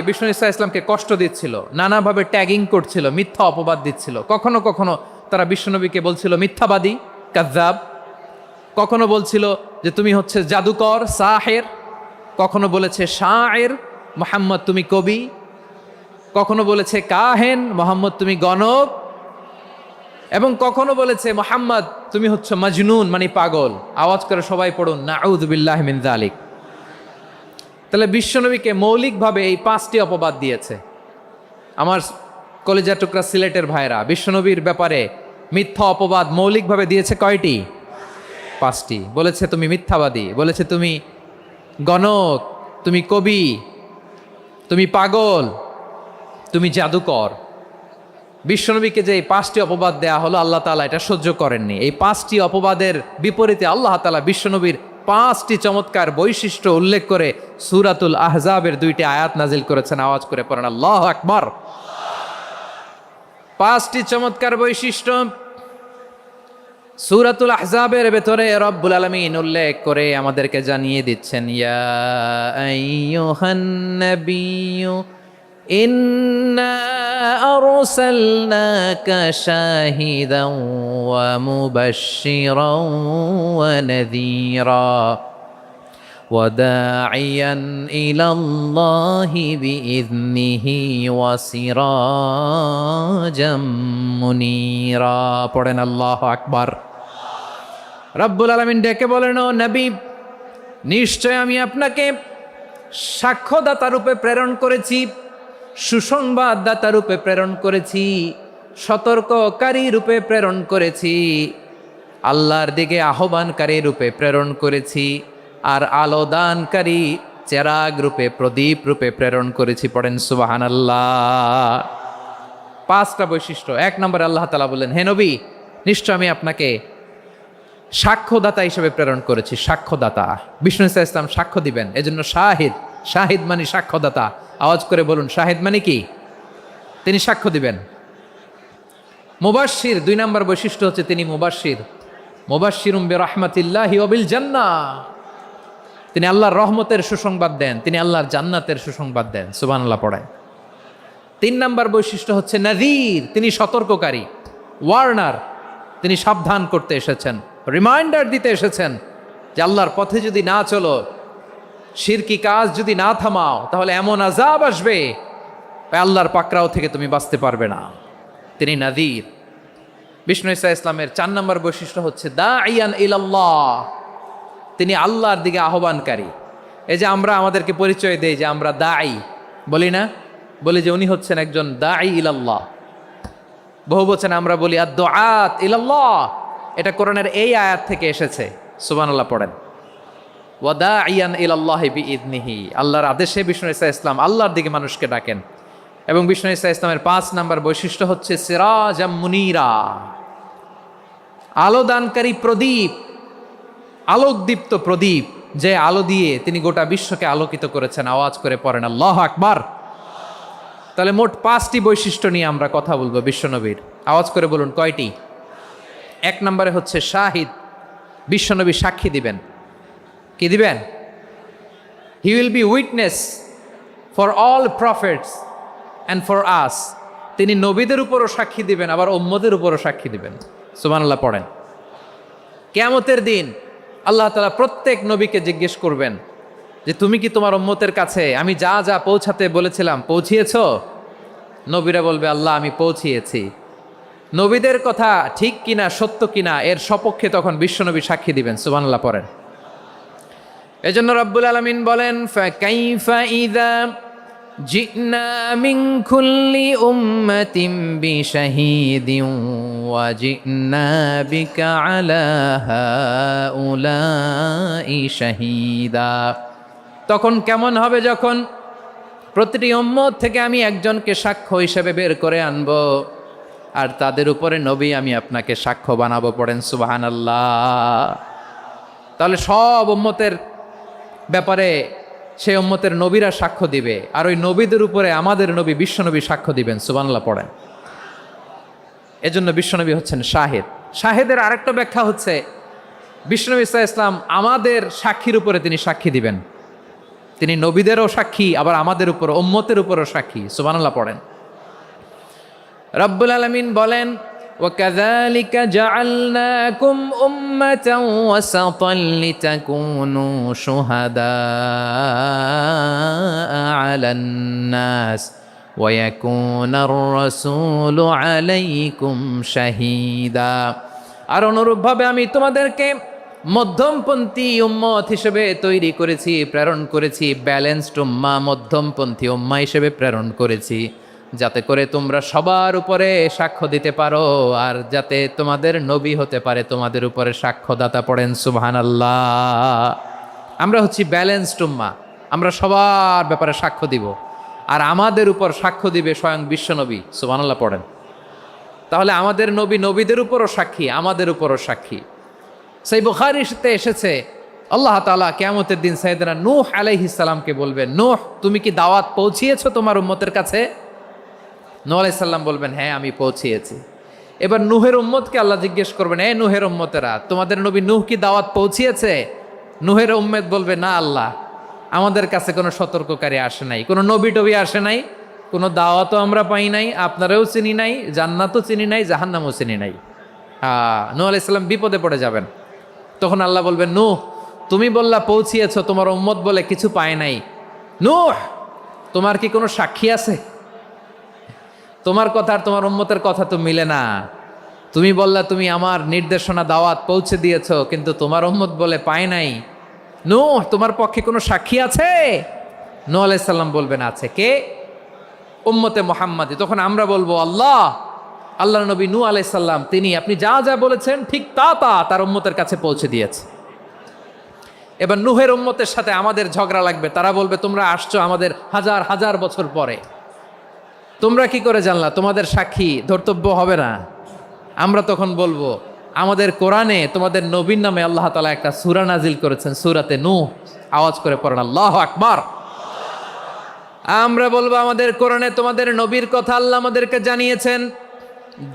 বিষ্ণু ইসা ইসলামকে কষ্ট দিচ্ছিল, নানাভাবে ট্যাগিং করছিল, মিথ্যা অপবাদ দিচ্ছিল। কখনো কখনো তারা বিশ্বনবীকে বলছিল মিথ্যাবাদী, কাযযাব। কখনো বলছিল যে তুমি হচ্ছে জাদুকর, সাহের। কখনো বলেছে শায়ের, মোহাম্মদ তুমি কবি। কখনো বলেছে কাহেন, মোহাম্মদ তুমি গণক। এবং কখনো বলেছে মোহাম্মদ তুমি হচ্ছে মজনুন, মানে পাগল। আওয়াজ করে সবাই পড়ুন নাউযু বিল্লাহি মিন যালিক। তাহলে বিশ্বনবীকে মৌলিকভাবে এই 5টি অপবাদ দিয়েছে। আমার কলেজা টুকরা সিলেটের ভাইরা, বিশ্বনবীর ব্যাপারে মিথ্যা অপবাদ মৌলিকভাবে দিয়েছে কয়টি? 5টি। বলেছে তুমি মিথ্যাবাদী, বলেছে তুমি গণক, তুমি কবি, তুমি পাগল, তুমি জাদুকর। বিশ্বনবীকে যে এই 5টি অপবাদ দেয়া হলো, আল্লাহ তাআলা এটা সহ্য করেননি। এই 5টি অপবাদের বিপরীতে আল্লাহ তাআলা বিশ্বনবীর 5টি চমৎকার বৈশিষ্ট্য উল্লেখ করে সূরাতুল আহজাবের 2টি আয়াত নাজিল করেছেন। আওয়াজ করে পড়েন আল্লাহু আকবার। 5টি চমৎকার বৈশিষ্ট্য সূরাতুল আহজাবের ভেতরে রব্বুল আলামিন উল্লেখ করে আমাদেরকে জানিয়ে দিচ্ছেন, ইয়া আইয়ুহান নাবিয়্যু ইন্না আরসালনাকা শাহিদান ওয়া মুবাশশিরান ওয়া নাযীরা ওয়া দাঈয়ান ইলাল্লাহি বিইযনিহি ওয়া সিরাজাম মুনীরা। পড়েন আল্লাহু আকবার। রব্বুল আলামিন ডেকে বলেন, ও নবী, নিশ্চয় আমি আপনাকে সাক্ষ্যদাতা রূপে প্রেরণ করেছি, সুসংবাদদাতা রূপে প্রেরণ করেছি, সতর্ককারী রূপে প্রেরণ করেছি, আল্লাহর দিকে আহ্বানকারী রূপে প্রেরণ করেছি, আর আলোদানকারী চেরাগ রূপে, প্রদীপ রূপে প্রেরণ করেছি। পড়েন সুবহানাল্লাহ। 5টা বৈশিষ্ট্য। 1 নম্বরে আল্লাহ তাআলা বললেন, হে নবী, নিশ্চয় আমি আপনাকে সাক্ষ্যদাতা হিসেবে প্রেরণ করেছি। সাক্ষ্যদাতা, বিষ্ণু ইসা ইসলাম সাক্ষ্য দিবেন, এজন্য শাহিদ। শাহিদ মানে সাক্ষ্যদাতা। আওয়াজ করে বলুন, শাহিদ মানে কি? তিনি সাক্ষ্য দিবেন। মুবাশশির, 2 নম্বর বৈশিষ্ট্য হচ্ছে তিনি মুবাশশির। মুবাশশিরুম বিরাহমাতিল্লাহি ওয়া বিল জান্নাহ। তিনি আল্লাহর রহমতের সুসংবাদ দেন, তিনি আল্লাহর জান্নাতের সুসংবাদ দেন। সুবহানাল্লাহ পড়ায়। 3 নম্বর বৈশিষ্ট্য হচ্ছে নাযীর, তিনি সতর্ককারী, ওয়ার্নার। তিনি সাবধান করতে এসেছেন, রিমাইন্ডার দিতে এসেছেন যে আল্লাহর পথে যদি না চলো, শিরকি কাজ যদি না থামাও, তাহলে এমন আযাব আসবে আল্লাহর পাকড়াও থেকে তুমি বাঁচতে পারবে না। তিনি নাযীর। বিষ্ণু ইসা ইসলামের 4 নম্বর বৈশিষ্ট্য হচ্ছে দাঈয়ান ইলাল্লাহ, তিনি আল্লাহর দিকে আহ্বানকারী। এই যে আমরা আমাদেরকে পরিচয় দেই যে আমরা দাঈ, বলি না? বলি যে উনি হচ্ছেন একজন দাঈ ইলাল্লাহ। বহু বচন আমরা বলি আদ-দুআত ইলাল্লাহ। এটা কোরআনের এই আয়াত থেকে এসেছে। সুবহানাল্লাহ পড়েন। ওয়া দাঈয়ান ইলাল্লাহি বিইযনিহি, আল্লাহর আদেশে বিষ্ণু ইসা ইসলাম আল্লাহর দিকে মানুষকে ডাকেন। এবং বিষ্ণু ইসা ইসলামের 5 নম্বর বৈশিষ্ট্য হচ্ছে সিরাজাম মুনীরা, আলোদানকারী প্রদীপ, আলোকদীপ্ত প্রদীপ, যে আলো দিয়ে তিনি গোটা বিশ্বকে আলোকিত করেছেন। আওয়াজ করে পড়েন আল্লাহু আকবার। তাহলে মোট 5টি বৈশিষ্ট্য নিয়ে আমরা কথা বলবো বিশ্বনবীর। আওয়াজ করে বলুন কয়টি? 1 নম্বরে হচ্ছে শাহিদ, বিশ্বনবী সাক্ষী দিবেন। কি দিবেন? He will be witness for all prophets and for us. তিনি নবীদের উপরও সাক্ষী দিবেন, আবার উম্মতের উপরও সাক্ষী দিবেন। সুবহানাল্লাহ পড়েন। কিয়ামতের দিন আল্লাহ তাআলা প্রত্যেক নবীকে জিজ্ঞেস করবেন যে তুমি কি তোমার উম্মতের কাছে আমি যা যা পৌঁছাতে বলেছিলাম পৌঁছিয়েছো? নবীরা বলবে আল্লাহ আমি পৌঁছিয়েছি। নবীদের কথা ঠিক কিনা, সত্য কিনা, এর সপক্ষে তখন বিশ্বনবী সাক্ষী দিবেন। সুবহানাল্লাহ পড়েন। এজন্য রব্বুল আলামিন বলেন, ফাকাইফা ইযা জিনা মিন কুল্লি উম্মাতিন বিশাহীদিন ওয়া জিনা বিকা আলা হাউলাই শাহীদা। তখন কেমন হবে যখন প্রতিটি উম্মত থেকে আমি একজনকে সাক্ষ্য হিসেবে বের করে আনব, আর তাদের উপরে নবী আমি আপনাকে সাক্ষ্য বানাবো। পড়েন সুবহানাল্লাহ। তাহলে সব উম্মতের ব্যাপারে সেই উম্মতের নবীরা সাক্ষ্য দিবে, আর ওই নবীদের উপরে আমাদের নবী বিশ্বনবী সাক্ষ্য দিবেন। সুবহানাল্লাহ পড়েন। এজন্য বিশ্বনবী হচ্ছেন শাহিদ। শাহিদের আরেকটা ব্যাখ্যা হচ্ছে বিষ্ণু ইসা ইসলাম আমাদের সাক্ষীর উপরে তিনি সাক্ষী দিবেন। তিনি নবীদেরও সাক্ষী, আবার আমাদের উপর উম্মতের উপরও সাক্ষী। সুবহানাল্লাহ পড়েন। রব্বুল আলামিন বলেন, وَكَذَلِكَ جَعَلْنَاكُمْ أُمَّةً وَسَطًا لِتَكُونُوا شُهَدَاءَ عَلَى النَّاسِ وَيَكُونَ الرَّسُولُ عَلَيْكُمْ شَهِيدًا। আর অনুরূপভাবে আমি তোমাদেরকে মধ্যমপন্থী উম্মত হিসেবে তৈরি করেছি, প্রেরণ করেছি, ব্যালেন্সড উম্মাহ, মধ্যমপন্থী উম্মাহ হিসেবে প্রেরণ করেছি, যাতে করে তোমরা সবার উপরে সাক্ষ্য দিতে পারো, আর যাতে তোমাদের নবী হতে পারে তোমাদের উপরে সাক্ষ্যদাতা। পড়েন সুবহানাল্লাহ। আমরা হচ্ছি ব্যালেন্সড উম্মাহ, আমরা সবার ব্যাপারে সাক্ষ্য দিব, আর আমাদের উপর সাক্ষ্য দিবে স্বয়ং বিশ্বনবী। সুবহানাল্লাহ পড়েন। তাহলে আমাদের নবী নবীদের উপরও সাক্ষী, আমাদের উপরও সাক্ষী। সেই বুখারীতে এসেছে, আল্লাহ তাআলা কিয়ামতের দিন সাইয়েদনা নূহ আলাইহিস সালামকে বলবেন, নূহ তুমি কি দাওয়াত পৌঁছিয়েছো তোমার উম্মতের কাছে? নূহ আলাইহিস সালাম বলবেন, হ্যাঁ আমি পৌঁছিয়েছি। এবার নূহের উম্মতকে আল্লাহ জিজ্ঞেস করবেন, এ নূহের উম্মতেরা, তোমাদের নবী নূহ কি দাওয়াত পৌঁছিয়েছে? নূহের উম্মত বলবে, না আল্লাহ, আমাদের কাছে কোনো সতর্ককারী আসে নাই, কোনো নবী টবি আসে নাই, কোনো দাওয়াতও আমরা পাই নাই, আপনারাও চিনি নাই, জান্নাতও চিনি নাই, জাহান্নামও চিনি নাই। নূহ আলাইহিস সালাম বিপদে পড়ে যাবেন। তখন আল্লাহ বলবেন, নূহ তুমি বললা পৌঁছিয়েছো, তোমার উম্মত বলে কিছু পায় নাই। নূহ তোমার কি কোনো সাক্ষী আছে? তোমার কথা আর তোমার উম্মতের কথা তো মিলে না। তুমি বললা তুমি আমার নির্দেশনা দাওয়াত পৌঁছে দিয়েছো, কিন্তু তোমার উম্মত বলে পায় নাই। নূহ তোমার পক্ষে কোনো সাক্ষী আছে? নূহ আলাইহিস সালাম বলবেন, আছে। কে? উম্মতে মুহাম্মাদি। তখন আমরা বলবো, আল্লাহ নবী নূহ আলাইহিস সালাম তিনি আপনি যা যা বলেছেন ঠিক তা তার উম্মতের কাছে পৌঁছে দিয়েছে। এবার নূহের উম্মতের সাথে আমাদের ঝগড়া লাগবে। তারা বলবে, তোমরা আসছো আমাদের হাজার হাজার বছর পরে, তোমরা কি করে জানলা? তোমাদের সাক্ষী ধর্তব্য হবে না? আমরা তখন বলবো, আমাদের কোরআনে তোমাদের নবীর নামে আল্লাহ তাআলা একটা সূরা নাজিল করেছেন, সূরাতে নূহ। আওয়াজ করে পড়েন আল্লাহু আকবার। আমরা বলবো, আমাদের কোরআনে তোমাদের নবীর কথা আল্লাহ আমাদেরকে জানিয়েছেন,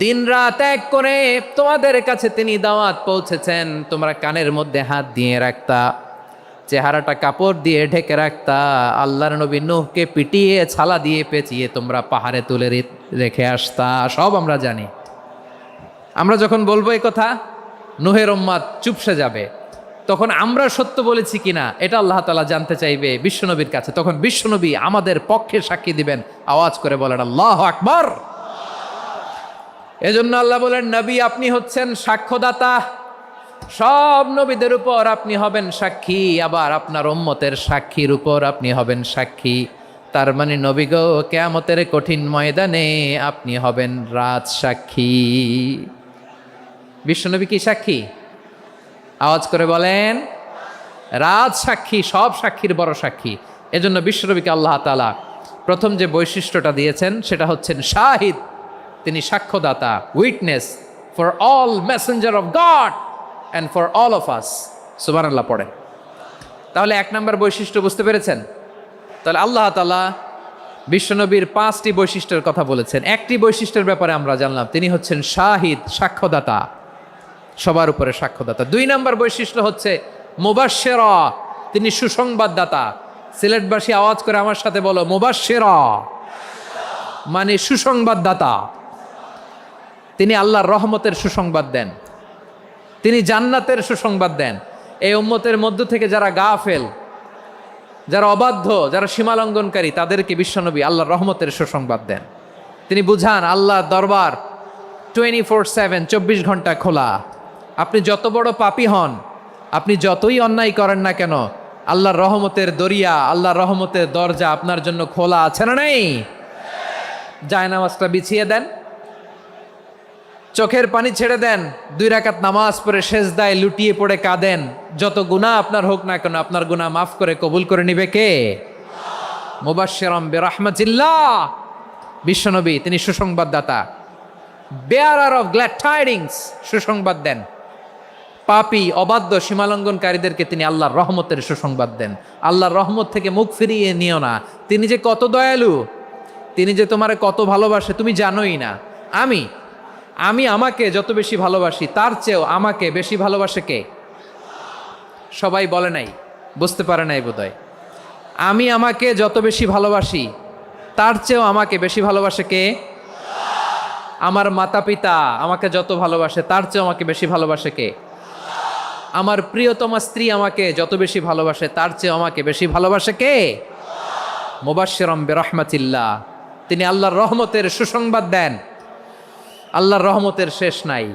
দিন রাত এক করে তোমাদের কাছে তিনি দাওয়াত পৌঁছেছেন। তোমরা কানের মধ্যে হাত দিয়ে রাখতা, চেহারাটা কাপড় দিয়ে ঢেকে রাখতা, আল্লাহর নবী নূহকে পিটিয়ে ছালা দিয়ে পেঁচিয়ে তোমরা পাহাড়ে তুলে রেখে আসতা। সব আমরা জানি। আমরা যখন বলবো এই কথা, নূহের উম্মত চুপসে যাবে। তখন আমরা সত্য বলেছি কিনা এটা আল্লাহ তাআলা জানতে চাইবে বিশ্বনবীর কাছে। তখন বিশ্বনবী আমাদের পক্ষে সাক্ষী দিবেন। আওয়াজ করে বলেন আল্লাহু আকবার। এজন্য আল্লাহ বলেন, নবী আপনি হচ্ছেন সাক্ষ্যদাতা, সব নবীদের উপর আপনি হবেন সাক্ষী, আবার আপনার উম্মতের সাক্ষীর উপর আপনি হবেন সাক্ষী। তার মানে নবী গো, কিয়ামতের কঠিন ময়দানে আপনি হবেন রাজ সাক্ষী। বিশ্বনবী কি সাক্ষী? আওয়াজ করে বলেন, রাজ সাক্ষী, সব সাক্ষীর বড় সাক্ষী। এজন্য বিশ্বনবীকে আল্লাহ তাআলা প্রথম যে বৈশিষ্ট্যটা দিয়েছেন সেটা হচ্ছেন শাহিদ। তিনি সাক্ষ্যদাতা, witness for all messenger of God and for all of us. সুবহানাল্লাহ পড়ে। তাহলে এক নম্বর বৈশিষ্ট্য বুঝতে পেরেছেন? তাহলে আল্লাহ তাআলা বিশ্বনবীর 5টি বৈশিষ্ট্যের কথা বলেছেন। একটি বৈশিষ্ট্যের ব্যাপারে আমরা জানলাম, তিনি হচ্ছেন শাহিদ, সাক্ষ্যদাতা, সবার উপরে সাক্ষ্যদাতা। 2 নম্বর বৈশিষ্ট্য হচ্ছে মুবাশশিরা, তিনি সুসংবাদদাতা। সিলেটবাসী আওয়াজ করে আমার সাথে বলো, মুবাশশিরা মানে সুসংবাদদাতা। তিনি আল্লাহর রহমতের সুসংবাদ দেন, তিনি জান্নাতের সুসংবাদ দেন। এই উম্মতের মধ্য থেকে যারা গাফেল, যারা অবাধ্য, যারা সীমালঙ্ঘনকারী, তাদেরকে বিশ্বনবী আল্লাহর রহমতের সুসংবাদ দেন। তিনি বুঝান আল্লাহর দরবার 24/7, 24 ঘন্টা খোলা। আপনি যত বড় পাপী হন, আপনি যতই অন্যায় করেন না কেন, আল্লাহর রহমতের দরিয়া, আল্লাহর রহমতের দরজা আপনার জন্য খোলা আছে না নেই? জায়নামাজটা বিছিয়ে দেন, চোখের পানি ছেড়ে দেন, 2 রাকাত নামাজ পড়ে সেজদায় লুটিয়ে পড়ে কাঁদেন। যত গুনাহ আপনার হোক না কেন, আপনার গুনাহ মাফ করে কবুল করে নিবে কে? মুবাশশিরাম বিরাহমাতিল্লাহ। বিশ্বনবী তিনি সুসংবাদদাতা, বেয়ারার অফ গ্ল্যাড টাইডিংস, সুসংবাদ দেন। পাপী, অবাধ্য, সীমালঙ্ঘনকারীদেরকে তিনি আল্লাহর রহমতের সুসংবাদ দেন। আল্লাহর রহমত থেকে মুখ ফিরিয়ে নিও না। তিনি যে কত দয়ালু, তিনি যে তোমারে কত ভালোবাসে তুমি জানোই না। আমি আমাকে যত বেশি ভালোবাসি, তার চেয়েও আমাকে বেশি ভালোবাসে কে? সবাই বলে নাই, বুঝতে পারে নাই বোধহয়। আমি আমাকে যত বেশি ভালোবাসি তার চেয়েও আমাকে বেশি ভালোবাসে কে? আমার মাতা পিতা আমাকে যত ভালোবাসে তার চেয়েও আমাকে বেশি ভালোবাসে কে? আমার প্রিয়তমা স্ত্রী আমাকে যত বেশি ভালোবাসে তার চেয়েও আমাকে বেশি ভালোবাসে কে? মুবাশশিরাম বিরহমাতিল্লাহ, তিনি আল্লাহর রহমতের সুসংবাদ দেন। আল্লাহর রহমতের শেষ নাই,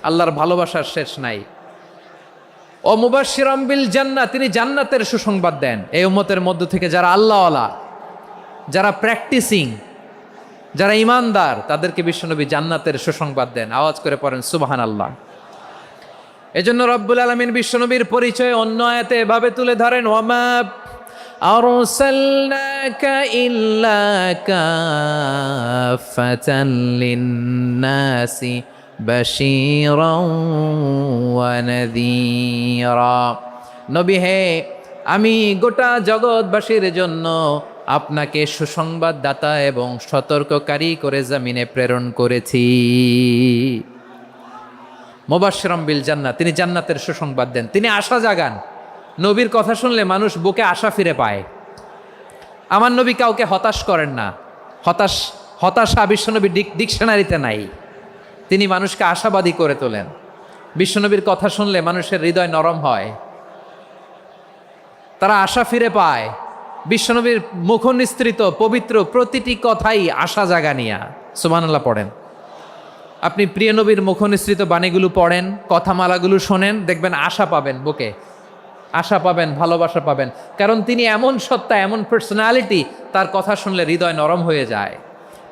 আল্লাহর ভালোবাসার শেষ নাই। ও মুবাশশিরাম বিল জান্নাহ, তিনি জান্নাতের সুসংবাদ দেন। এই উম্মতের মধ্য থেকে যারা আল্লাহওয়ালা, যারা প্র্যাকটিসিং, যারা ইমানদার, তাদেরকে বিশ্বনবী জান্নাতের সুসংবাদ দেন। আওয়াজ করে পড়েন সুবহানাল্লাহ। এজন্য রব্বুল আলামিন বিশ্বনবীর পরিচয় অন্য আয়াতে এভাবে তুলে ধরেন, ওয়ামা আরসালনাকা ইল্লা কাফাতান লিন্নাসি বাশীরাও ওয়া নাযীরা। নবী হে, আমি গোটা জগৎবাসীর জন্য আপনাকে সুসংবাদদাতা এবং সতর্ককারী করে জমিনে প্রেরণ করেছি। মুবাশশিরাম বিল জান্নাহ, তিনি জান্নাতের সুসংবাদ দেন, তিনি আশা জাগান। নবীর কথা শুনলে মানুষ বুকে আশা ফিরে পায়। আমার নবী কাউকে হতাশ করেন না। হতাশা বিশ্বনবী ডিকশনারিতে নাই। তিনি মানুষকে আশাবাদী করে তোলেন। বিশ্বনবীর কথা শুনলে মানুষের হৃদয় নরম হয়, তারা আশা ফিরে পায়। বিশ্বনবীর মুখনিসৃত পবিত্র প্রতিটি কথাই আশা জাগানিয়া। সুবহানাল্লাহ পড়েন। আপনি প্রিয় নবীর মুখনিসৃত বাণীগুলো পড়েন, কথামালাগুলো শোনেন, দেখবেন আশা পাবেন, বুকে আশা পাবেন, ভালোবাসা পাবেন। কারণ তিনি এমন সত্তা, এমন পার্সোনালিটি, তার কথা শুনলে হৃদয় নরম হয়ে যায়।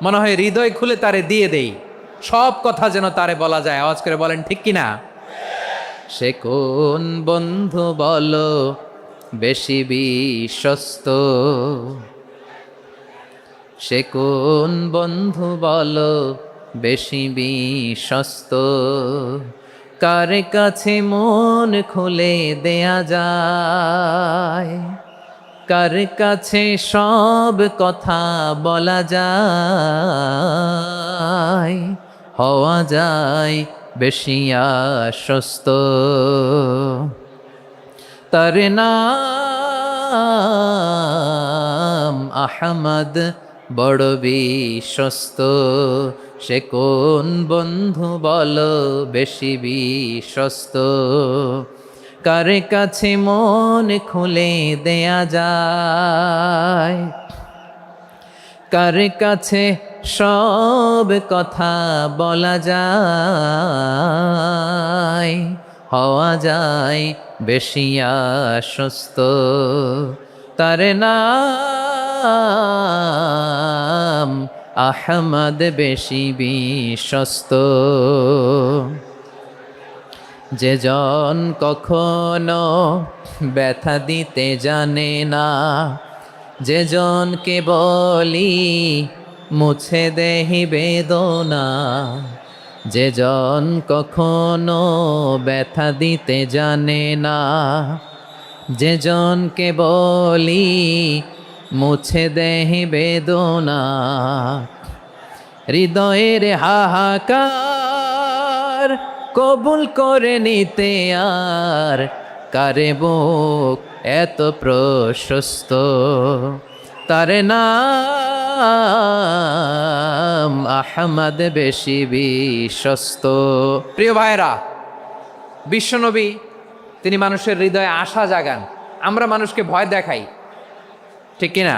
মনে হয় হৃদয় খুলে তারে দিয়ে দেই, সব কথা যেন তারে বলা যায়। আওয়াজ করে বলেন ঠিক কিনা? সে কোন বন্ধু বলো বেশি বিশ্বস্ত, সে কোন বন্ধু বলো বেশি বিশ্বস্ত, কার কাছে মন খুলে দেয়া যায়, কার কাছে সব কথা বলা যায়, হওয়া যায় বেশি আশ্বস্ত। তার নাম আহমদ, বড় বিশ্বস্ত। সে কোন বন্ধু বলো বেশি বিশ্বস্ত, কার কাছে মন খুলে দেয়া যায়, কার কাছে সব কথা বলা যায়, হওয়া যায় বেশি আশ্বস্ত। তার নাম আহমদ, বেশি বিশ্বস্ত। যে জন কখনো ব্যথা দিতে জানে না, যে জনকে বলি মুছে দেহি বেদনা, যে জন কখনো ব্যথা দিতে জানে না, যে জনকে বলি মুছে দেহি বেদনা, হৃদয়ের হাহাকার কবুল করে নিতে আর কারে বুক এত প্রশস্ত। তার নাম আহমদ, বেশি বিশ্বস্ত। প্রিয় ভাইরা, বিশ্বনবী তিনি মানুষের হৃদয়ে আশা জাগান। আমরা মানুষকে ভয় দেখাই, ঠিক কিনা?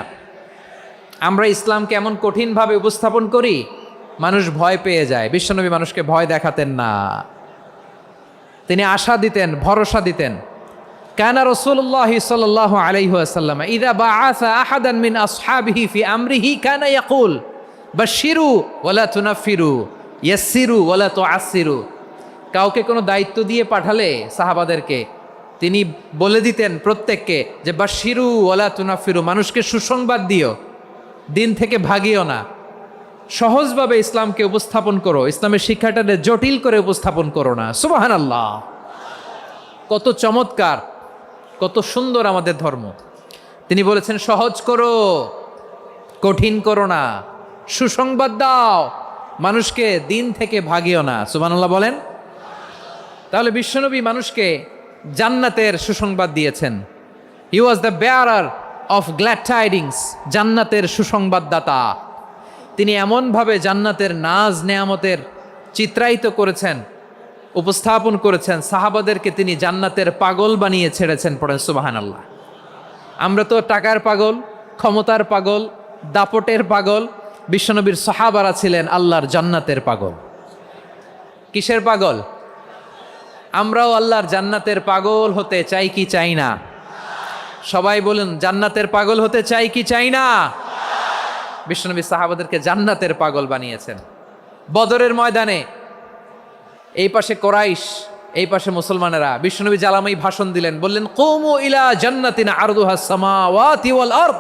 আমরা ইসলামকে এমন কঠিনভাবে উপস্থাপন করি, মানুষ ভয় পেয়ে যায়। বিশ্বনবী মানুষকে ভয় দেখাতেন না, তিনি আশা দিতেন, ভরসা দিতেন। কানা রাসূলুল্লাহ সাল্লাল্লাহু আলাইহি ওয়াসাল্লাম ইযা বাআসা আহাদান মিন আসহাবিহি ফি আমরিহি কানা ইয়াকুল বাশশিরু ওয়ালা তুনাফিরু, ইয়াসসিরু ওয়ালা তুআসসিরু। কাউকে কোনো দায়িত্ব দিয়ে পাঠালে সাহাবাদেরকে তিনি বলে দিতেন প্রত্যেককে যে বাশশিরু ওয়ালা তুনাফিরু, মানুষকে সুসংবাদ দিও, দিন থেকে ভাগিও না। সহজভাবে ইসলামকে উপস্থাপন করো, ইসলামের শিক্ষাটাকে জটিল করে উপস্থাপন করো না। সুবহানাল্লাহ, কত চমৎকার, কত সুন্দর আমাদের ধর্ম। তিনি বলেছেন সহজ করো, কঠিন করো না, সুসংবাদ দাও, মানুষকে দিন থেকে ভাগিও না। সুবহানাল্লাহ বলেন। তাহলে বিশ্বনবী মানুষকে জান্নাতের সুসংবাদ দিয়েছেন। He was the bearer of glad tidings, জান্নাতের সুসংবাদদাতা। তিনি এমনভাবে জান্নাতের নাজ নেয়ামতের চিত্রায়িত করেছেন, উপস্থাপন করেছেন, সাহাবাদেরকে তিনি জান্নাতের পাগল বানিয়ে ছেড়েছেন। পড়েন সুবহানাল্লাহ। আমরা তো টাকার পাগল, ক্ষমতার পাগল, দাপটের পাগল। বিশ্বনবীর সাহাবারা ছিলেন আল্লাহর জান্নাতের পাগল। কিসের পাগল? আমরাও আল্লাহর জান্নাতের পাগল হতে চাই কি চাই না? সবাই বলুন, জান্নাতের পাগল হতে চাই কি চাই না? বিশ্বনবী সাহাবাদেরকে জান্নাতের পাগল বানিয়েছেন। বদরের ময়দানে এই পাশে কোরাইশ, এই পাশে মুসলমানেরা। বিশ্বনবী জ্বালাময়ী ভাষণ দিলেন, বললেন, কুমু ইলা জান্নাতিন আরদুহাস সামাওয়াতি ওয়াল আরদ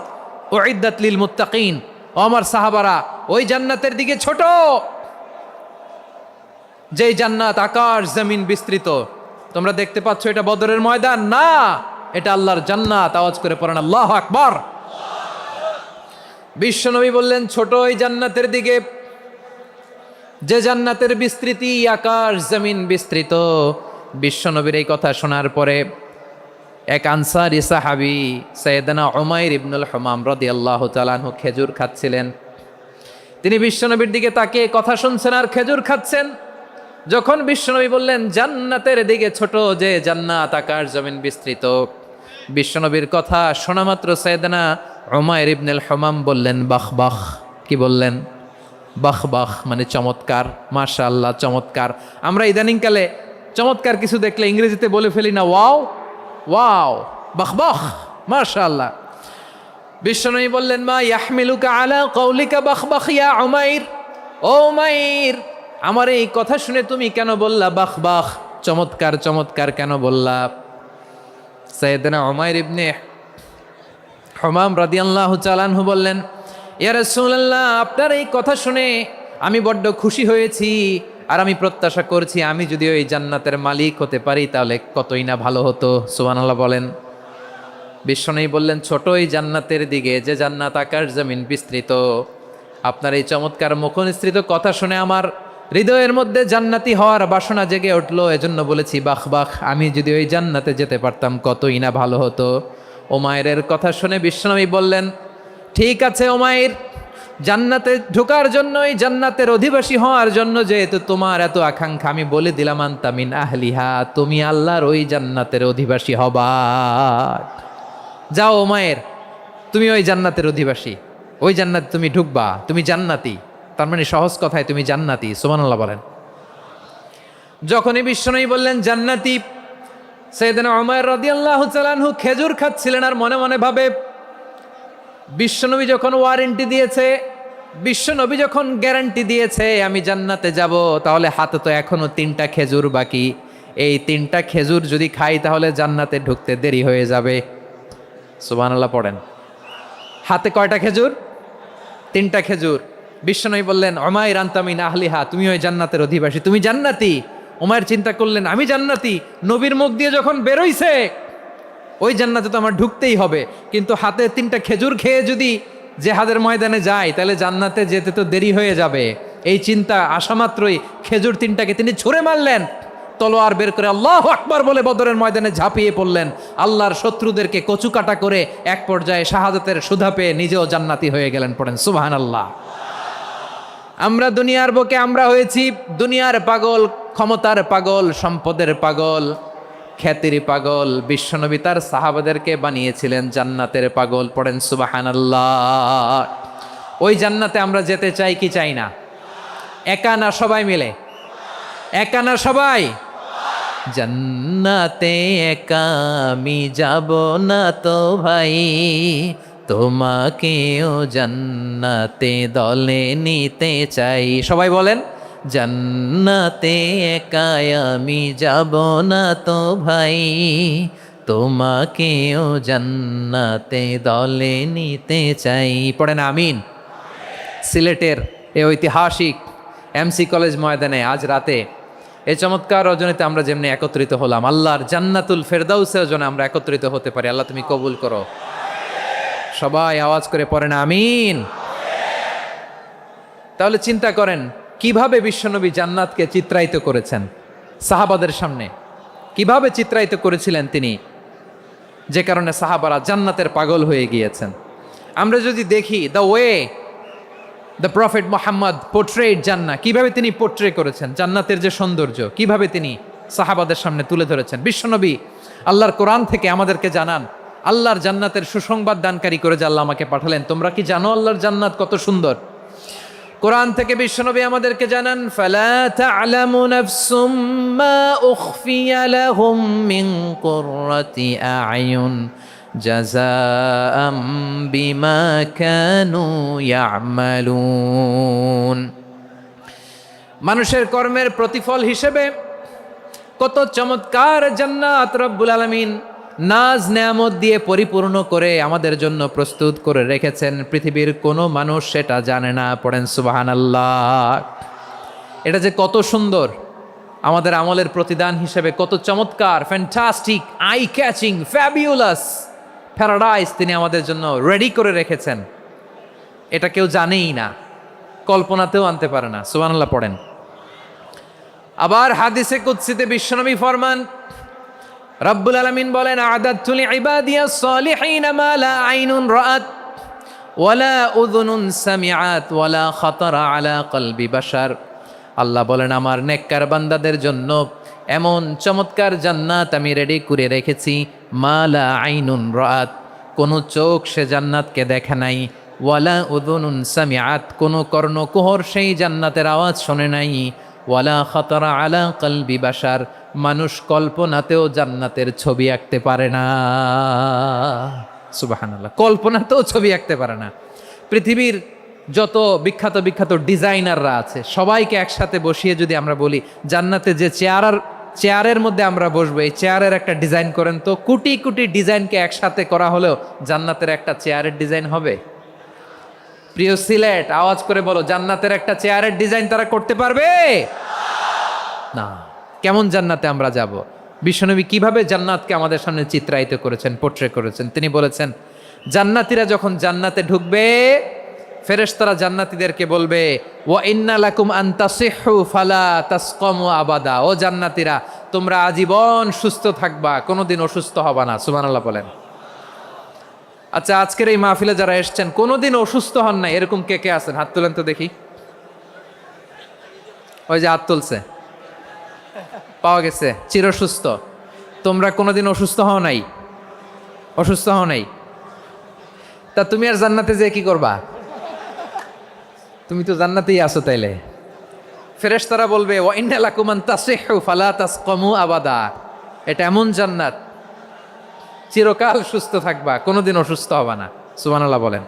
উইদ্দাত লিল মুত্তাকিন। ও আমার সাহাবারা, ওই জান্নাতের দিকে ছোট, যেই জান্নাত আকাশ জমিন বিস্তৃত। তোমরা দেখতে পাচ্ছ এটা বদরের ময়দান না, এটা আল্লাহর জান্নাত। আওয়াজ করে পড়েন আল্লাহু আকবার। বিশ্বনবী বললেন, ছোট ওই জান্নাতের দিকে, যে জান্নাতের বিস্তৃতি আকাশ জমিন বিস্তৃত। বিশ্বনবীর এই কথা শোনার পরে এক আনসারী সাহাবী সাইয়েদনা উমাইর ইবনুল হুমাম রাদিয়াল্লাহু তাআলা আনহু খেজুর খাচ্ছিলেন। তিনি বিশ্বনবীর দিকে তাকিয়ে কথা শুনছেন আর খেজুর খাচ্ছেন। যখন বিশ্বনবী বললেন জান্নাতের দিকে ছোট, যে জান্নাত আকাশ জমিন বিস্তৃত, বিশ্বনবীর কথা শোনা মাত্র সাইয়েদনা উমাইর ইবনুল হুমাম বললেন বাহ বাহ। কি বললেন? বাহ বাহ, মানে চমৎকার, মাশাআল্লাহ, চমৎকার। আমরা ইদানিংকালে চমৎকার কিছু দেখলে ইংরেজিতে বলে ফেলি না, ওয়াও ওয়াও, বাহ বাহ, মাশাআল্লাহ। বিশ্বনবী বললেন, মা ইয়াহমিলুকা আলা কওলিকা বাহ বাহ ইয়া উমাইর। ও উমাইর, আমার এই কথা শুনে তুমি কেন বললা বাহ বাহ, চমৎকার চমৎকার কেন বললা? সাইয়েদনা উমাইর ইবনে হুমাম রাদিয়াল্লাহু তাআলা আনহু বললেন, ইয়া রাসূলুল্লাহ, আপনার এই কথা শুনে আমি বড্ড খুশি হয়েছি, আর আমি প্রত্যাশা করছি আমি যদি ওই জান্নাতের মালিক হতে পারি তাহলে কতই না ভালো হতো। সুবহানাল্লাহ বলেন। বিশ্বনবী বললেন, ছোট এই জান্নাতের দিকে, যে জান্নাত আকাশ জমিন বিস্তৃত। আপনার এই চমৎকার মুখনিসৃত কথা শুনে আমার হৃদয়ের মধ্যে জান্নাতি হওয়ার বাসনা জেগে উঠলো, এজন্য বলেছি বাহ বাহ, আমি যদি ওই জান্নাতে যেতে পারতাম কতই না ভালো হতো। উমাইরের কথা শুনে বিশ্বনবী বললেন, ঠিক আছে উমাইর, জান্নাতে ঢোকার জন্য, এই জান্নাতের অধিবাসী হওয়ার জন্য যেহেতু তোমার এত আকাঙ্ক্ষা, আমি বলে দিলাম আনতা মিন আহলিহা, তুমি আল্লাহর ওই জান্নাতের অধিবাসী হবা। যাও উমাইর, তুমি ওই জান্নাতের অধিবাসী, ওই জান্নাতে তুমি ঢুকবা, তুমি জান্নাতি। তার মানে সহজ কথায় তুমি জান্নাতি। সুবহানাল্লাহ বলেন। যখনই বিশ্বনবী বললেন জান্নাতি, সাইয়েদনা উমাইর রাদিয়াল্লাহু তাআলা আনহু খেজুর খাচ্ছিলেন আর মনে মনে ভাবে, বিশ্বনবী যখন ওয়ারেন্টি দিয়েছে, বিশ্বনবী যখন গ্যারান্টি দিয়েছে আমি জান্নাতে যাব, তাহলে হাতে তো এখনো 3টা খেজুর বাকি। এই 3টা খেজুর যদি খাই তাহলে জান্নাতে ঢুকতে দেরি হয়ে যাবে। সুবহানাল্লাহ পড়েন। হাতে কয়টা খেজুর? 3টা খেজুর। বিশ্বনবী বললেন, উমাইর আনতা মিন আহলিহা, তুমি ওই জান্নাতের অধিবাসী, তুমি জান্নাতি। উমাইর চিন্তা করলেন, আমি জান্নাতি, নবীর মুখ দিয়ে যখন বেরোইছে ওই জান্নাতে তো আমার ঢুকতেই হবে, কিন্তু হাতে 3টা খেজুর খেয়ে যদি জেহাদের ময়দানে যাই তাহলে জান্নাতে যেতে তো দেরি হয়ে যাবে। এই চিন্তা আসা মাত্রই খেজুর 3টাকে তিনি ছুঁড়ে মারলেন, তলোয়ার বের করে আল্লাহু আকবার বলে বদরের ময়দানে ঝাঁপিয়ে পড়লেন। আল্লাহর শত্রুদেরকে কচুকাটা করে এক পর্যায়ে শাহাদাতের সুধা পেয়ে নিজেও জান্নাতি হয়ে গেলেন। পড়েন সুবহানাল্লাহ। আমরা দুনিয়ার বুকে আমরা হয়েছি দুনিয়ার পাগল, ক্ষমতার পাগল, সম্পদের পাগল, খ্যাতির পাগল। বিশ্বনবী তার সাহাবাদেরকে বানিয়েছিলেন জান্নাতের পাগল। পড়েন সুবহানাল্লাহ। ওই জান্নাতে আমরা যেতে চাই কি চাই না? একা না সবাই মিলে? একা না সবাই? জান্নাতে একা আমি যাব না তো ভাই, তোমাকেও জান্নাতে দলে নিতে চাই। সবাই বলেন, জান্নাতে একা আমি যাব না তো ভাই, তোমাকেও জান্নাতে দলে নিতে চাই। পড়েন আমিন। সিলেটের এই ঐতিহাসিক এমসি কলেজ ময়দানে আজ রাতে এই চমৎকার রজনীতে আমরা যেমনি একত্রিত হলাম, আল্লাহর জান্নাতুল ফেরদাউসের জন্য আমরা একত্রিত হতে পারি। আল্লাহ তুমি কবুল করো। সবাই আওয়াজ করে পড়েন আমিন। তাহলে চিন্তা করেন কিভাবে বিশ্বনবী জান্নাতকে চিত্রায়িত করেছেন সাহাবাদের সামনে, কিভাবে চিত্রায়িত করেছিলেন তিনি। যে কারণে সাহাবারা জান্নাতের পাগল হয়ে গিয়েছেন। আমরা যদি দেখি the way the prophet Mohammad portrait জান্নাত, কিভাবে তিনি পোর্ট্রে করেছেন জান্নাতের যে সৌন্দর্য, কিভাবে তিনি সাহাবাদের সামনে তুলে ধরেছেন। বিশ্বনবী আল্লাহর কোরআন থেকে আমাদেরকে জানান আল্লাহর জান্নাতের সুসংবাদ দানকারী করে যে আল্লাহ আমাকে পাঠালেন। তোমরা কি জানো আল্লাহর জান্নাত কত সুন্দর? কোরআন থেকে বিশ্বনবী আমাদেরকে জানান ফালা তা'লামু নাফসুম মা উখফিয়া লাহুম মিন কুররাতি আ'য়ুন জাযাআম বিমা কানু ইয়া'মালুন। মানুষের কর্মের প্রতিফল হিসেবে কত চমৎকার জান্নাত রব্বুল আলামিন নাজ নেয়ামত দিয়ে পরিপূর্ণ করে আমাদের জন্য প্রস্তুত করে রেখেছেন। পৃথিবীর কোনো মানুষ সেটা জানে না। পড়েন সুবহানাল্লাহ। এটা যে কত সুন্দর, আমাদের আমলের প্রতিদান হিসেবে কত চমৎকার, fantastic, eye catching, fabulous paradise তিনি আমাদের জন্য রেডি করে রেখেছেন। এটা কেউ জানেই না, কল্পনাতেও আনতে পারে না। সুবহানাল্লাহ পড়েন। আবার হাদিসে কুদসিতে বিশ্বনবী ফরমান, রব্বুল আলামিন বলেন আ'দাদতু লিইবাদিয়াস সালিহিনা মা লা আইনুন রাআত ওয়ালা উযুনুন সামিআত ওয়ালা খাতারা আলা কলবি বাশার। আল্লাহ বলেন আমার নেককার বান্দাদের জন্য এমন চমৎকার জান্নাত আমি রেডি করে রেখেছি, মা লা আইনুন রাআত, কোনো চোখ সে জান্নাতকে দেখে নাই, ওয়ালা উযুনুন সামিআত, কোনো কর্ণকুহর সেই জান্নাতের আওয়াজ শোনে নাই, ওয়ালা খাতারা আলা কলবি বাশার, মানুষ কল্পনাতেও জান্নাতের ছবি আঁকতে পারে না। সুবহানাল্লাহ, কল্পনাতেও ছবি আঁকতে পারে না। পৃথিবীর যত বিখ্যাত বিখ্যাত ডিজাইনাররা আছে সবাইকে একসাথে বসিয়ে যদি আমরা বলি জান্নাতে যে চেয়ারের মধ্যে আমরা বসবো, এই চেয়ারের একটা ডিজাইন করেন তো, কোটি কোটি ডিজাইনকে একসাথে করা হলেও জান্নাতের একটা চেয়ারের ডিজাইন হবে? প্রিয় সিলেট, আওয়াজ করে বলো, জান্নাতের একটা চেয়ারের ডিজাইন তারা করতে পারবে না। কেমন জান্নাতে আমরা যাব? বিশ্বনবী কিভাবে জান্নাতকে আমাদের সামনে চিত্রায়িত করেছেন, পোর্ট্রে করেছেন। তিনি বলেছেন জান্নাতীরা যখন জান্নাতে ঢুকবে ফেরেশতারা জান্নাতীদেরকে বলবে ওয়া ইন্না লাকুম আন তাসিহু ফালা তাসকামু আবাদা, ও জান্নাতীরা তোমরা আজীবন সুস্থ থাকবা, কোনোদিন অসুস্থ হবা না। সুবহানাল্লাহ বলেন। আচ্ছা, আজকের এই মাহফিলে যারা এসেছেন কোনোদিন অসুস্থ হন নাই এরকম কে কে আছেন? হাত তুলেন তো দেখি। ওই যে হাত তুলছে, পাওয়া গেছে, চিরসুস্থ। তোমরা কোনোদিন অসুস্থ হও নাই? অসুস্থ হও নাই? তা তুমি আর জান্নাতে যে কি করবা? তুমি তো জান্নাতেই আছো। তাইলে ফেরেশতারা বলবে ওয়া ইন্না লাকুম আন তাসিহু ফালা তাসকামু আবাদা, এটা এমন জান্নাত চিরকাল সুস্থ থাকবা, কোনোদিন অসুস্থ হবা না। সুবহানাল্লাহ বলেন।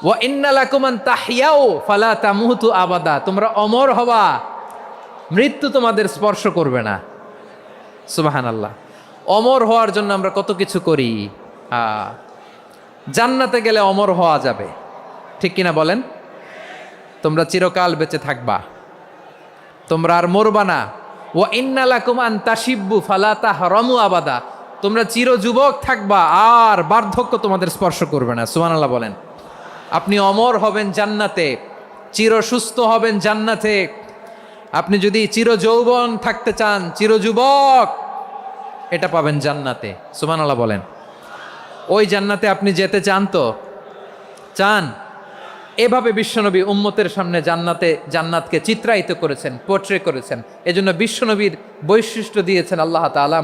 ওয়া ইন্না লাকুম আন তাহইয়াউ ফালা তামুতু আবাদা, তোমরা অমর হবা, মৃত্যু তোমাদের স্পর্শ করবে না। সুবহানাল্লাহ। অমর হওয়ার জন্য আমরা কত কিছু করি। জান্নাতে গেলে অমর হওয়া যাবে, ঠিক কিনা বলেন? তোমরা চিরকাল বেঁচে থাকবা, তোমরা আর মরবা না। ওয়া ইন্না লাকুম আন তাশিব্বু ফালা তাহরামু আবাদা, তোমরা চির যুবক থাকবা, আর বার্ধক্য তোমাদের স্পর্শ করবে না। সুবহানাল্লাহ বলেন। আপনি অমর হবেন জান্নাতে, চির সুস্থ হবেন জান্নাতে। আপনি যদি চির যৌবন থাকতে চান, চির যুবক, এটা পাবেন জান্নাতে। সুবহানাল্লাহ বলেন। ওই জান্নাতে আপনি যেতে চান তো? চান? এভাবে বিশ্বনবী উম্মতের সামনে জান্নাতকে চিত্রায়িত করেছেন, পোর্ট্রে করেছেন। এজন্য বিশ্বনবীর বৈশিষ্ট্য দিয়েছেন আল্লাহ তাআলা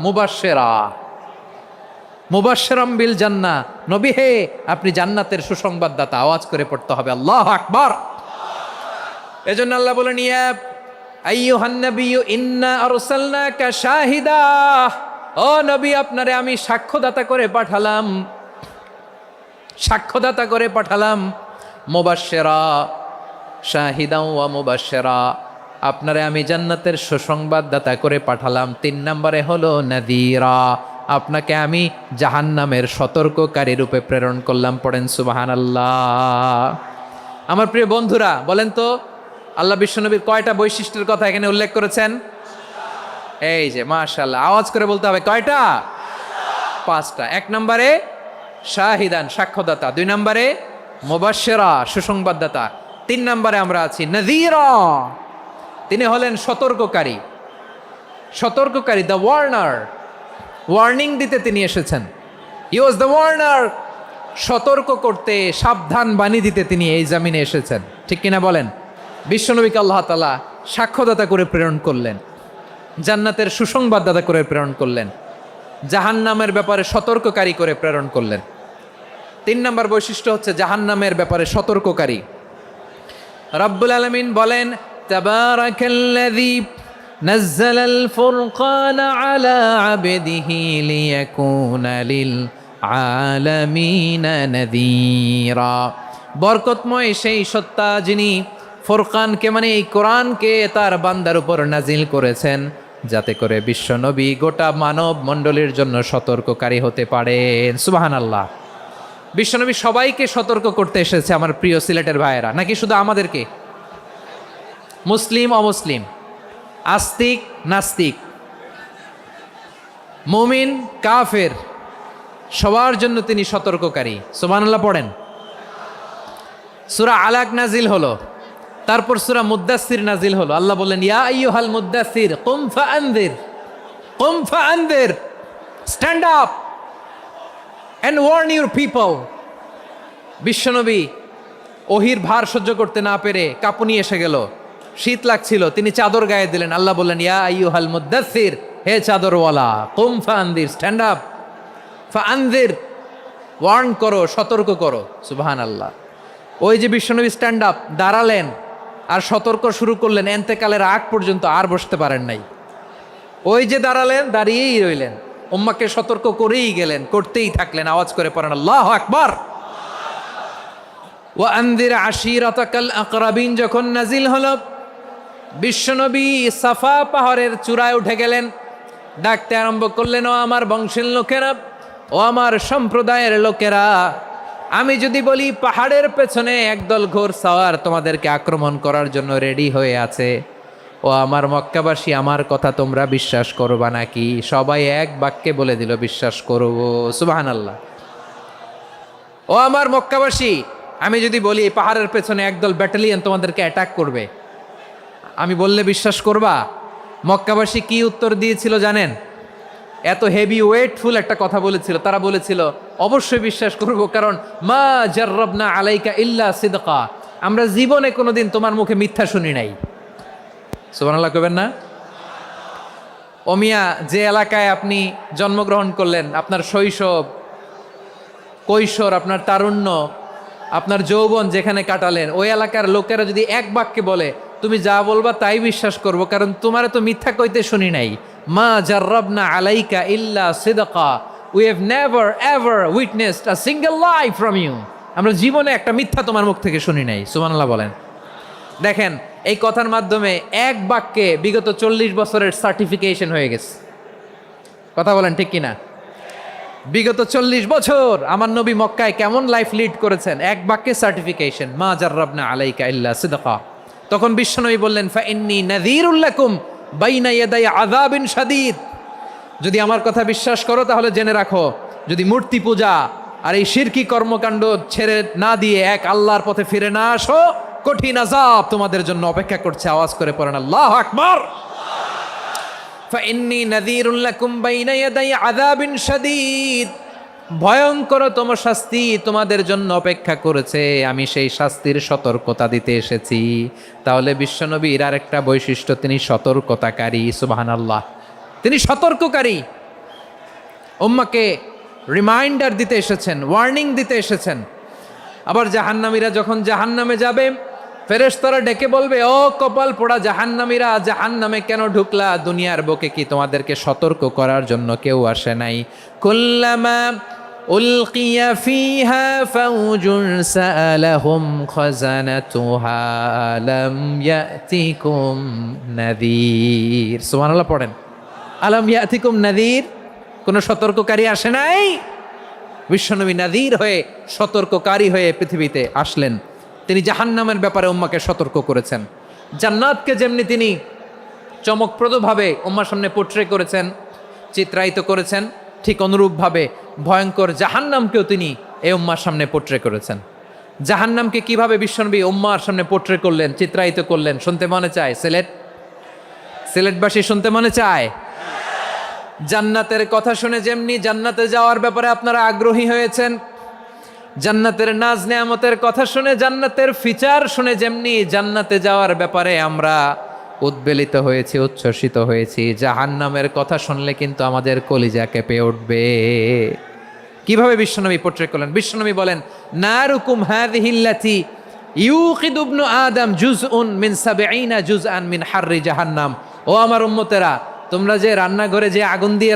মুবাশশিরাম বিল জান্নাহ। নবী হে, আপনি জান্নাতের সুসংবাদদাতা। আওয়াজ করে পড়তে হবে আল্লাহু আকবার। এজন্য আল্লাহ বলেন ইয়া আইয়ুহান নাবিয়্যু ইন্না আরসালনাকা শাহিদা, ও নবী আপনারে আমি সাক্ষ্যদাতা করে পাঠালাম, সাক্ষ্যদাতা করে পাঠালাম। মুবাশশিরা শাহিদা ওয়া মুবাশশিরা, আপনারে আমি জান্নাতের সুসংবাদদাতা করে পাঠালাম। 3 নম্বরে হলো নাযীরা, আপনাকে আমি জাহান্নামের সতর্ককারী রূপে প্রেরণ করলাম। পড়েন সুবহানাল্লাহ। আমার প্রিয় বন্ধুরা, বলেন তো আল্লাহ বিশ্বনবীর কয়টা বৈশিষ্ট্যের কথা এখানে উল্লেখ করেছেন? এই যে মাশাআল্লাহ, আওয়াজ করে বলতে হবে কয়টা? 5টা। 1 নম্বরে শাহিদান, সাক্ষ্যদাতা। 2 নম্বরে মুবাশশিরা, সুসংবাদদাতা। 3 নম্বরে আমরা আছি নাযীরা, তিনি হলেন সতর্ককারী। সতর্ককারী, দ্য ওয়ার্নার। ওয়ার্নিং দিতে তিনি এসেছেন। হি ওয়াজ দ্য ওয়ার্নার, সতর্ক করতে, সাবধান বাণী দিতে তিনি এই জামিনে এসেছেন। ঠিক কিনা বলেন? বিশ্বনবীকে আল্লাহ তাআলা সাক্ষ্যদাতা করে প্রেরণ করলেন, জান্নাতের সুসংবাদদাতা করে প্রেরণ করলেন, জাহান্নামের ব্যাপারে সতর্ককারী করে প্রেরণ করলেন। 3 নম্বর বৈশিষ্ট্য হচ্ছে জাহান্নামের ব্যাপারে সতর্ককারী। রব্বুল আলামিন বলেন, তাবারাকাল্লাযী নাজ্জালাল ফুরকানা আলা আবদিহি লিয়াকুনা লিল আলামিনা নাযীরা। বরকতময় সেই সত্তা যিনি ফুরকানকে মানে এই কোরআনকে তার বান্দার উপর নাজিল করেছেন, যাতে করে বিশ্বনবী গোটা মানব মণ্ডলীর জন্য সতর্ককারী হতে পারেন। সুবহানাল্লাহ। বিশ্বনবী সবাইকে সতর্ক করতে এসেছে, আমার প্রিয় সিলেটের ভাইয়েরা, নাকি শুধু আমাদেরকে? মুসলিম অমুসলিম, আস্তিক নাস্তিক, মুমিন কাফের, সবার জন্য তিনি সতর্ককারী। সুবহানাল্লাহ পড়েন। সূরা আলাক নাজিল হলো, তারপর সূরা মুদ্দাসসির নাজিল হলো। আল্লাহ বললেন, ইয়া আইয়ুহাল মুদ্দাসসির কুম ফাআনযির, কুম ফাআনযির, stand up and warn your people. বিশ্বনবী ওহির ভার সহ্য করতে না পেরে কাঁপুনি এসে গেল, শীত লাগছিল, তিনি চাদর গায়ে দিলেন। আল্লাহ বললেন, ইয়া আইয়ুহাল মুদ্দাসসির, হে চাদরওয়ালা, কুম ফাআনযির, স্ট্যান্ড আপ, ফাআনযির, ওয়ার্ন করো, সতর্ক করো। সুবহানাল্লাহ। ওই যে বিশ্বনবী স্ট্যান্ড আপ, দাঁড়ালেন আর সতর্ক শুরু করলেন, এন্তেকালের আগ পর্যন্ত আর বসতে পারেন নাই। ওই যে দাঁড়ালেন, দাঁড়িয়েই রইলেন, উম্মাকে সতর্ক করেই গেলেন, করতেই থাকলেন। আওয়াজ করে পড়েন আল্লাহু আকবার। ওয়া আনযির আশীরাতাকাল আকরাবিন যখন নাজিল হলো, বিশ্বনবী সাফা পাহাড়ের চূড়ায় উঠে গেলেন, ডাকতে আরম্ভ করলেন, ও আমার বংশের লোকেরা, ও আমার সম্প্রদায়ের লোকেরা, আমি যদি বলি পাহাড়ের পেছনে একদল ঘোড়সাওয়ার তোমাদেরকে আক্রমণ করার জন্য রেডি হয়ে আছে, ও আমার মক্কাবাসী, আমার কথা তোমরা বিশ্বাস করবা নাকি? সবাই এক বাক্যে বলে দিল, বিশ্বাস করব। সুবহানাল্লাহ। ও আমার মক্কাবাসী, আমি যদি বলি পাহাড়ের পেছনে একদল ব্যাটালিয়ন তোমাদেরকে অ্যাটাক করবে, আমি বললে বিশ্বাস করবা? মক্কাবাসী কি উত্তর দিয়েছিল জানেন? এত হেভি ওয়েটফুল একটা কথা বলেছিল। তারা বলেছিল, অবশ্যই বিশ্বাস করব, কারণ মা জাররাবনা আলাইকা ইল্লা সিদকা, আমরা জীবনে কোনোদিন তোমার মুখে মিথ্যা শুনি নাই। সুবহানাল্লাহ কইবেন না? ও মিয়া, যে এলাকায় আপনি জন্মগ্রহণ করলেন, আপনার শৈশব, কৈশোর, আপনার তারুণ্য, আপনার যৌবন যেখানে কাটালেন, ওই এলাকার লোকেরা যদি এক বাক্যে বলে তুমি যা বলবা তাই বিশ্বাস করব, কারণ তোমারে তো মিথ্যা কইতে শুনি নাই। মা জাররাবনা আলাইকা ইল্লা সিদকা, we have never ever witnessed a single lie from you, আমরা জীবনে একটা মিথ্যা তোমার মুখ থেকে শুনি নাই। সুবহানাল্লাহ বলেন। দেখেন, এই কথার মাধ্যমে এক বাক্যে বিগত 40 বছরের সার্টিফিকেশন হয়ে গেছে। কথা বলেন ঠিক কিনা? বিগত 40 বছর আমার নবী মক্কায় কেমন লাইফ লিড করেছেন, এক বাক্যে সার্টিফিকেশন, মা জাররাবনা আলাইকা ইল্লা সিদকা। তখন বিশ্বনবী বললেন, ফাইন্নী নাযীরুল লাকুম বাইনা ইয়াদাই আযাবিন শাদীদ, যদি আমার কথা বিশ্বাস করো তাহলে জেনে রাখো, যদি মূর্তি পূজা আর এই শিরকি কর্মকাণ্ড ছেড়ে না দিয়ে এক আল্লাহর পথে ফিরে না আসো, কঠিন আযাব তোমাদের জন্য অপেক্ষা করছে। আওয়াজ করে পড়েন আল্লাহু আকবার। ফাইন্নী নাযীরুল লাকুম বাইনা ইয়াদাই আযাবিন শাদীদ, ভয়ঙ্করতম শাস্তি তোমাদের জন্য অপেক্ষা করেছে, আমি সেই শাস্তির সতর্কতা দিতে এসেছি। তাহলে বিশ্বনবীর আরেকটা বৈশিষ্ট্য, তিনি সতর্কতাকারী। সুবহানাল্লাহ, তিনি সতর্ককারী। উম্মাকে রিমাইন্ডার দিতে এসেছেন, ওয়ার্নিং দিতে এসেছেন। আবার জাহান্নামীরা যখন জাহান্নামে যাবে, ফেরেশতারা ডেকে বলবে, ও কপাল পোড়া জাহান্নামীরা, জাহান্নামে কেন ঢুকলা? দুনিয়ার বুকে কি তোমাদেরকে সতর্ক করার জন্য কেউ আসে নাই? কুল্লামা উলকিয়া ফিহা ফাউজুন সাআলাহুম খাজানাতুহা আলাম ইয়াতিকুম নাযীর। সুবহানাল্লাহ পড়েন। আলাম ইয়াতিকুম নাযীর, কোন সতর্ককারী আসে নাই? বিশ্বনবী নাযীর হয়ে, সতর্ককারী হয়ে পৃথিবীতে আসলেন। তিনি জাহান্নামের ব্যাপারে উম্মাকে সতর্ক করেছেন। জান্নাতকে যেমনি তিনি চমকপ্রদভাবে উম্মার সামনে পোট্রে করেছেন, চিত্রায়িত করেছেন, ঠিক অনুরূপভাবে ভয়ঙ্কর জাহান্নামকেও তিনি এই উম্মার সামনে পোট্রে করেছেন। জাহান্নামকে কিভাবে বিশ্বনবী উম্মার সামনে পোট্রে করলেন, চিত্রায়িত করলেন, শুনতে মনে চায়? সিলেটবাসী শুনতে মনে চায়? জান্নাতের কথা শুনে যেমনি জান্নাতে যাওয়ার ব্যাপারে আপনারা আগ্রহী হয়েছেন, জান্নাতের নাজ নেয়ামতের কথা শুনে জান্নাতের ফিচার শুনে যেমনি জান্নাতে যাওয়ার ব্যাপারে আমরা উদ্বেলিত হয়েছি, উচ্ছ্বসিত হয়েছি, জাহান্নামের কথা শুনলে কিন্তু আমাদের কলিজা কেঁপে উঠবে। কিভাবে বিশ্বনবী পোট্রে করলেন? বিশ্বনবী বলেন, নারুকুম হাযিহিল্লাতী ইউকিদু ইবনু আদম জুজউন মিন ৭০ জুজআন মিন হাররি জাহান্নাম। ও আমার উম্মতেরা, তোমরা যে রান্নাঘরে যে আগুন দিয়ে